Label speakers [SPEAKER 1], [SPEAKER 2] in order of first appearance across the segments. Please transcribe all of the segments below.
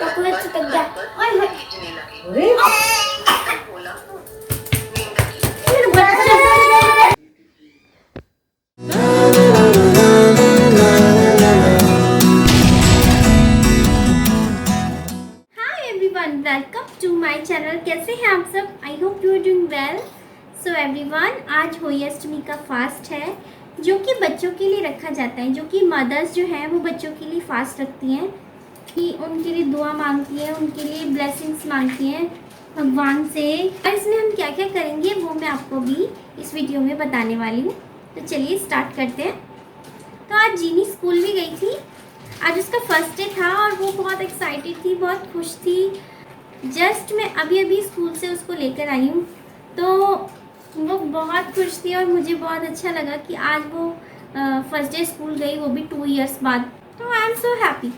[SPEAKER 1] Chocolate चिपक गया। ओए होए। मेरा बच्चा। Hi everyone, welcome to my channel. कैसे हैं आप सब? I hope you are doing well. So everyone, आज होली अष्टमी का फास्ट है जो कि बच्चों के लिए रखा जाता है, जो कि मदर्स जो हैं वो बच्चों के लिए फास्ट रखती हैं कि उनके लिए दुआ मांगती हैं, उनके लिए ब्लेसिंग्स मांगती हैं भगवान से। और इसमें हम क्या क्या करेंगे वो मैं आपको भी इस वीडियो में बताने वाली हूँ। तो चलिए स्टार्ट करते हैं। तो आज जीनी स्कूल भी गई थी। आज उसका फर्स्ट डे था और वो बहुत एक्साइटेड थी, बहुत खुश थी। जस्ट मैं अभी स्कूल से उसको लेकर आई हूँ, तो वो बहुत खुश थी और मुझे बहुत अच्छा लगा कि आज वो फर्स्ट डे स्कूल गई, वो भी 2 इयर्स बाद। तो आई एम सो हैप्पी।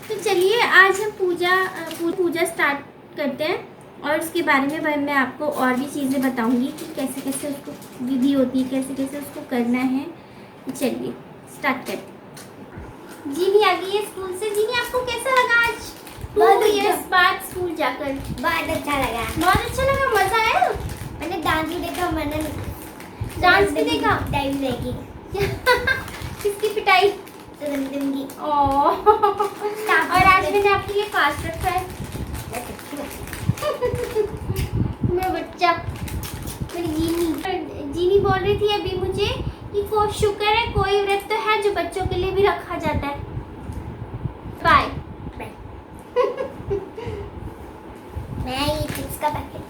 [SPEAKER 1] तो चलिए आज हम पूजा स्टार्ट करते हैं और उसके बारे में मैं आपको और भी चीज़ें बताऊंगी कि कैसे कैसे उसको विधि होती है, कैसे कैसे उसको करना है। चलिए स्टार्ट करते हैं। जीनी आ गई है स्कूल से। जीनी, आपको कैसा लगा आज 2 इयर्स बाद स्कूल जाकर?
[SPEAKER 2] बहुत अच्छा लगा।
[SPEAKER 1] बहुत अच्छा लगा। मज़ा आया?
[SPEAKER 2] मैंने डांस भी देखा, मैंने
[SPEAKER 1] डांस भी देखा?
[SPEAKER 2] पिटाई भी देखी।
[SPEAKER 1] किसकी पिटाई?
[SPEAKER 2] तुरंत की।
[SPEAKER 1] और आज मैंने आपके लिए फास्ट रखा है। मेरा बच्चा, मेरी जीनी बोल रही थी अभी मुझे कि को शुक्र है कोई व्रत तो है जो बच्चों के लिए भी रखा जाता है। Bye
[SPEAKER 2] bye. मैं ये चिप्स का पैकेट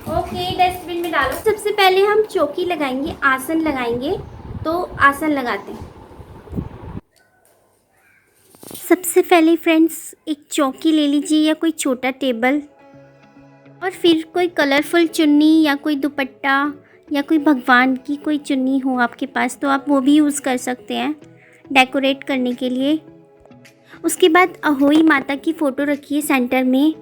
[SPEAKER 1] ओके, डस्टबिन में डालो। सबसे पहले हम चौकी लगाएंगे, आसन लगाएंगे। तो आसन लगाते हैं। सबसे पहले फ्रेंड्स एक चौकी ले लीजिए या कोई छोटा टेबल, और फिर कोई कलरफुल चुन्नी या कोई दुपट्टा या कोई भगवान की कोई चुन्नी हो आपके पास तो आप वो भी यूज़ कर सकते हैं डेकोरेट करने के लिए। उसके बाद अहोई माता की फ़ोटो रखिए सेंटर में,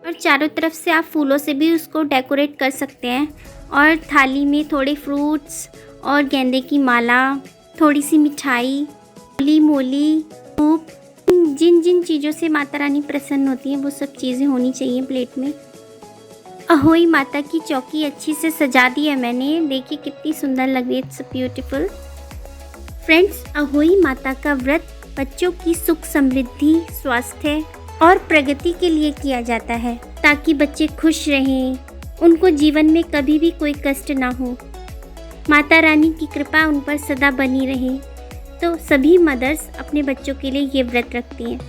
[SPEAKER 1] और चारों तरफ से आप फूलों से भी उसको डेकोरेट कर सकते हैं। और थाली में थोड़े फ्रूट्स और गेंदे की माला, थोड़ी सी मिठाई, मोली, धूप, जिन जिन चीज़ों से माता रानी प्रसन्न होती हैं वो सब चीज़ें होनी चाहिए प्लेट में। अहोई माता की चौकी अच्छी से सजा दी है मैंने। देखिए कितनी सुंदर लग रही है। It's beautiful. Friends, Ahoi Mata का व्रत बच्चों की सुख समृद्धि, स्वास्थ्य और प्रगति के लिए किया जाता है ताकि बच्चे खुश रहें, उनको जीवन में कभी भी कोई कष्ट ना हो, माता रानी की कृपा उन पर सदा बनी रहे। तो सभी मदर्स अपने बच्चों के लिए ये व्रत रखती हैं।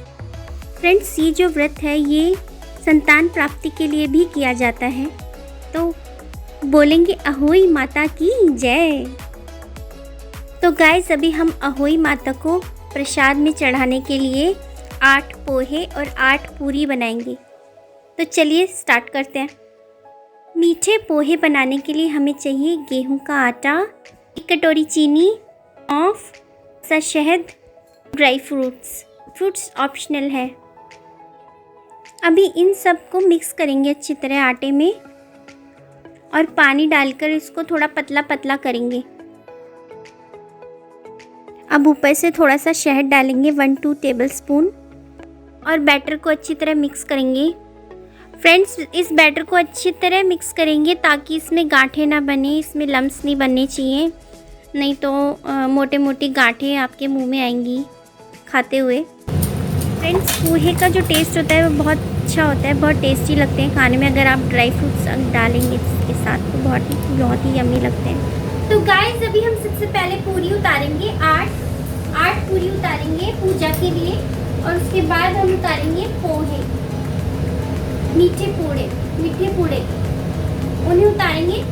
[SPEAKER 1] फ्रेंड्स, ये जो व्रत है ये संतान प्राप्ति के लिए भी किया जाता है। तो बोलेंगे अहोई माता की जय। तो गाइस, अभी हम अहोई माता को प्रसाद में चढ़ाने के लिए 8 पोहे और 8 पूरी बनाएंगे। तो चलिए स्टार्ट करते हैं। मीठे पोहे बनाने के लिए हमें चाहिए गेहूं का आटा, 1 कटोरी चीनी, सौंफ, सा शहद, ड्राई फ्रूट्स ऑप्शनल है। अभी इन सब को मिक्स करेंगे अच्छी तरह आटे में, और पानी डालकर इसको थोड़ा पतला पतला करेंगे। अब ऊपर से थोड़ा सा शहद डालेंगे, 1-2 टेबलस्पून, और बैटर को अच्छी तरह मिक्स करेंगे। फ्रेंड्स, इस बैटर को अच्छी तरह मिक्स करेंगे ताकि इसमें गांठें ना बने, इसमें लम्स नहीं बनने चाहिए, नहीं तो मोटे मोटी गांठें आपके मुंह में आएंगी खाते हुए। फ्रेंड्स, पोहे का जो टेस्ट होता है वो बहुत अच्छा होता है, बहुत टेस्टी लगते हैं खाने में। अगर आप ड्राई फ्रूट्स डालेंगे इसके साथ तो बहुत ही यम्मी लगते हैं। तो गाइस, अभी हम सबसे पहले पूरी उतारेंगे। 8 पूरी उतारेंगे पूजा के लिए, और उसके बाद हम उतारेंगे पोहे, मीठे पूड़े उन्हें उतारेंगे।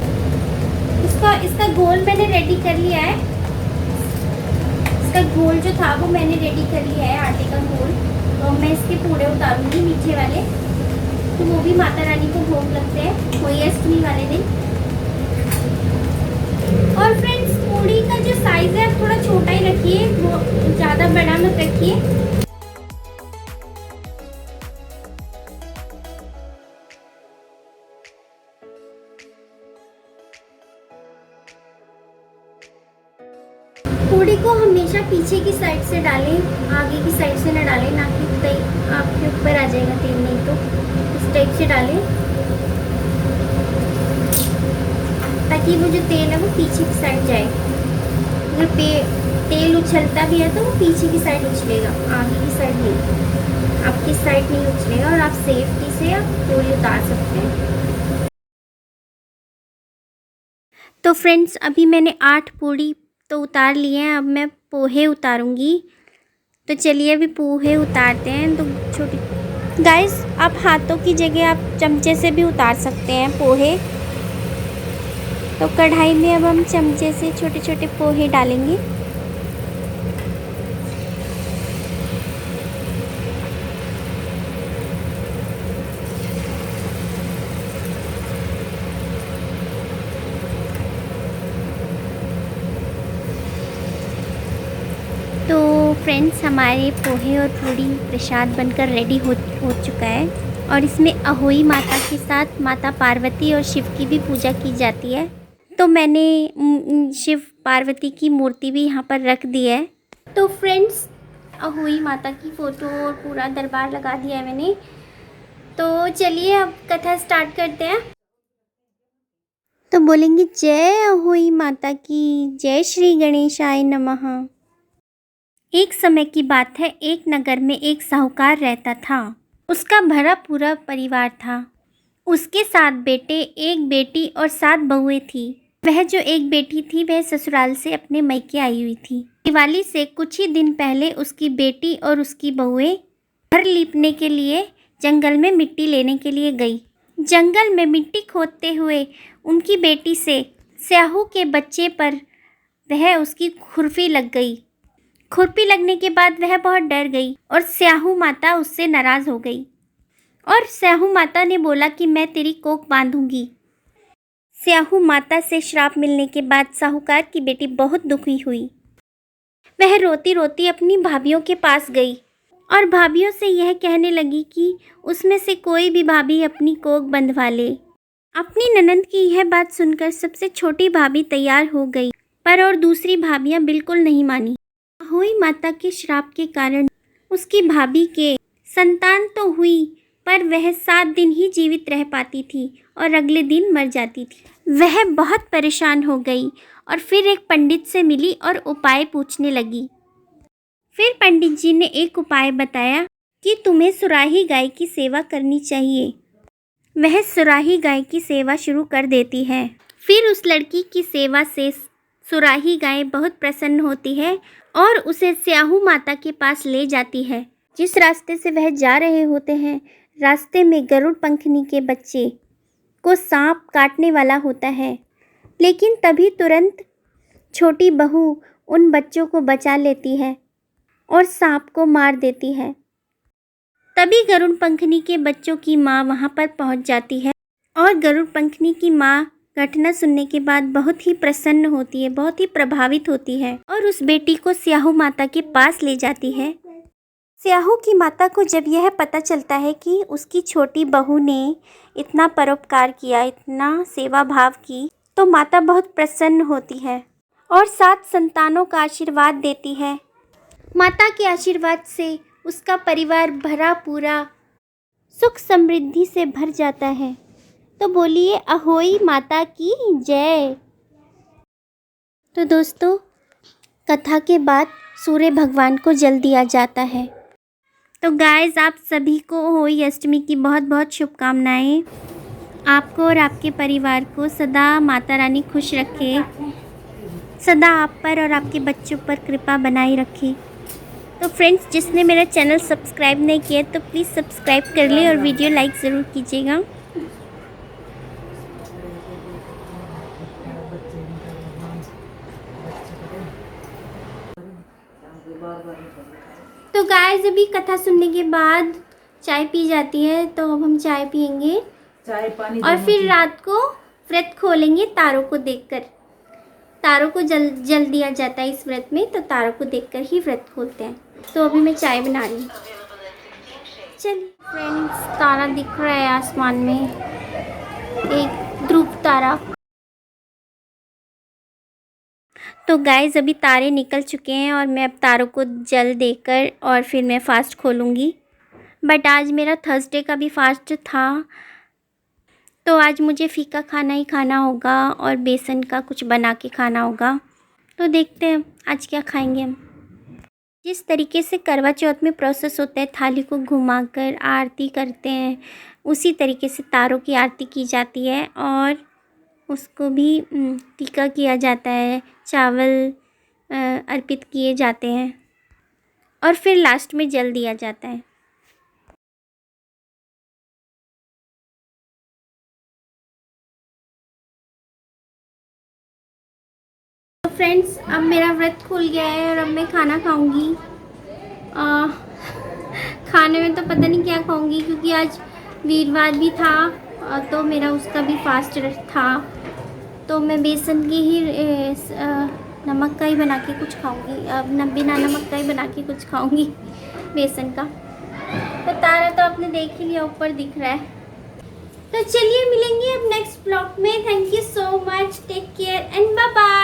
[SPEAKER 1] इसका घोल मैंने रेडी कर लिया है। इसका घोल जो था वो मैंने रेडी कर लिया है, आटे का घोल। तो मैं इसके पूड़े उतारूंगी मीठे वाले, तो वो भी माता रानी को भोग लगते हैं होली अष्टमी वाले दिन। और फ्रेंड्स, पूड़ी का जो साइज़ है आप थोड़ा छोटा ही रखिए, वो ज़्यादा बड़ा मत रखिए। पूड़ी को हमेशा पीछे की साइड से डालें, आगे की साइड से ना डालें, ना कि तेल आपके ऊपर आ जाएगा तेल, नहीं तो इस टाइप से डालें ताकि वो जो तेल है वो पीछे की साइड जाए। अगर तेल उछलता भी है तो वो पीछे की साइड उछलेगा, आगे की साइड नहीं, आपकी साइड नहीं उछलेगा और आप सेफ्टी से आप पूरी उतार सकते हैं। तो फ्रेंड्स अभी मैंने 8 पूड़ी तो उतार लिए हैं, अब मैं पोहे उतारूंगी। तो चलिए अभी पोहे उतारते हैं। तो छोटी गाइस, आप हाथों की जगह आप चमचे से भी उतार सकते हैं पोहे। तो कढ़ाई में अब हम चमचे से छोटे छोटे पोहे डालेंगे। तो फ्रेंड्स हमारे पोहे और पूड़ी प्रसाद बनकर रेडी हो चुका है और इसमें अहोई माता के साथ माता पार्वती और शिव की भी पूजा की जाती है। तो मैंने शिव पार्वती की मूर्ति भी यहाँ पर रख दी है। तो फ्रेंड्स अहोई माता की फ़ोटो और पूरा दरबार लगा दिया है मैंने। तो चलिए अब कथा स्टार्ट करते हैं। तो बोलेंगे जय अहोई माता की, जय श्री गणेशाय नमः। एक समय की बात है, एक नगर में एक साहूकार रहता था। उसका भरा पूरा परिवार था। उसके 7 बेटे, 1 बेटी और 7 बहुएं थी। वह जो एक बेटी थी वह ससुराल से अपने मैके आई हुई थी। दिवाली से कुछ ही दिन पहले उसकी बेटी और उसकी बहुएं घर लीपने के लिए जंगल में मिट्टी लेने के लिए गई। जंगल में मिट्टी खोदते हुए उनकी बेटी से स्याहू के बच्चे पर वह उसकी खुरपी लग गई। खुरपी लगने के बाद वह बहुत डर गई और स्याहू माता उससे नाराज़ हो गई और स्याहू माता ने बोला कि मैं तेरी कोख बांधूंगी। स्याहू माता से श्राप मिलने के बाद साहूकार की बेटी बहुत दुखी हुई। वह रोती रोती अपनी भाभियों के पास गई और भाभियों से यह कहने लगी कि उसमें से कोई भी भाभी अपनी कोख बंधवा ले। अपनी ननंद की यह बात सुनकर सबसे छोटी भाभी तैयार हो गई, पर और दूसरी भाभियां बिल्कुल नहीं मानी। अहोई माता के श्राप के कारण उसकी भाभी के संतान तो हुई, पर वह 7 दिन ही जीवित रह पाती थी और अगले दिन मर जाती थी। वह बहुत परेशान हो गई और फिर एक पंडित से मिली और उपाय पूछने लगी। फिर पंडित जी ने एक उपाय बताया कि तुम्हें सुराही गाय की सेवा करनी चाहिए। वह सुराही गाय की सेवा शुरू कर देती है। फिर उस लड़की की सेवा से सुराही गाय बहुत प्रसन्न होती है और उसे स्याहू माता के पास ले जाती है। जिस रास्ते से वह जा रहे होते हैं, रास्ते में गरुड़ पंखनी के बच्चे को सांप काटने वाला होता है, लेकिन तभी तुरंत छोटी बहू उन बच्चों को बचा लेती है और सांप को मार देती है। तभी गरुड़ पंखनी के बच्चों की माँ वहाँ पर पहुँच जाती है और गरुड़ पंखनी की माँ घटना सुनने के बाद बहुत ही प्रसन्न होती है, बहुत ही प्रभावित होती है और उस बेटी को स्याहू माता के पास ले जाती है। स्याहू की माता को जब यह पता चलता है कि उसकी छोटी बहू ने इतना परोपकार किया, इतना सेवा भाव की, तो माता बहुत प्रसन्न होती है और 7 संतानों का आशीर्वाद देती है। माता के आशीर्वाद से उसका परिवार भरा पूरा सुख समृद्धि से भर जाता है। तो बोलिए अहोई माता की जय। तो दोस्तों कथा के बाद सूर्य भगवान को जल दिया जाता है। तो गाइस आप सभी को अहोई अष्टमी की बहुत बहुत शुभकामनाएं। आपको और आपके परिवार को सदा माता रानी खुश रखे, सदा आप पर और आपके बच्चों पर कृपा बनाई रखे। तो फ्रेंड्स जिसने मेरा चैनल सब्सक्राइब नहीं किया तो प्लीज़ सब्सक्राइब कर ले और वीडियो लाइक ज़रूर कीजिएगा। तो गाइस अभी कथा सुनने के बाद चाय पी जाती है, तो अब हम चाय पियेंगे
[SPEAKER 3] चाय पानी
[SPEAKER 1] और फिर रात को व्रत खोलेंगे तारों को देखकर। तारों को जल दिया जाता है इस व्रत में, तो तारों को देखकर ही व्रत खोलते हैं। तो अभी मैं चाय बना रही हूँ। चलिए फ्रेंड्स, तारा दिख रहा है आसमान में, एक ध्रुव तारा। तो गाइस अभी तारे निकल चुके हैं और मैं अब तारों को जल देकर और फिर मैं फ़ास्ट खोलूँगी। बट आज मेरा थर्सडे का भी फ़ास्ट था, तो आज मुझे फीका खाना ही खाना होगा और बेसन का कुछ बना के खाना होगा। तो देखते हैं आज क्या खाएंगे हम। जिस तरीके से करवा चौथ में प्रोसेस होता है, थाली को घुमाकर आरती करते हैं, उसी तरीके से तारों की आरती की जाती है और उसको भी टीका किया जाता है, चावल अर्पित किए जाते हैं और फिर लास्ट में जल दिया जाता है। तो फ्रेंड्स, अब मेरा व्रत खुल गया है और अब मैं खाना खाऊंगी। खाने में तो पता नहीं क्या खाऊंगी, क्योंकि आज वीरवार भी था तो मेरा उसका भी फास्ट था। तो मैं बेसन की ही नमक का ही बना के कुछ खाऊंगी। अब बिना नमक का ही बना के कुछ खाऊंगी बेसन का। तो तारा तो आपने देख ही लिया, ऊपर दिख रहा है। तो चलिए मिलेंगे अब नेक्स्ट ब्लॉग में। Thank you so much, take care and bye bye.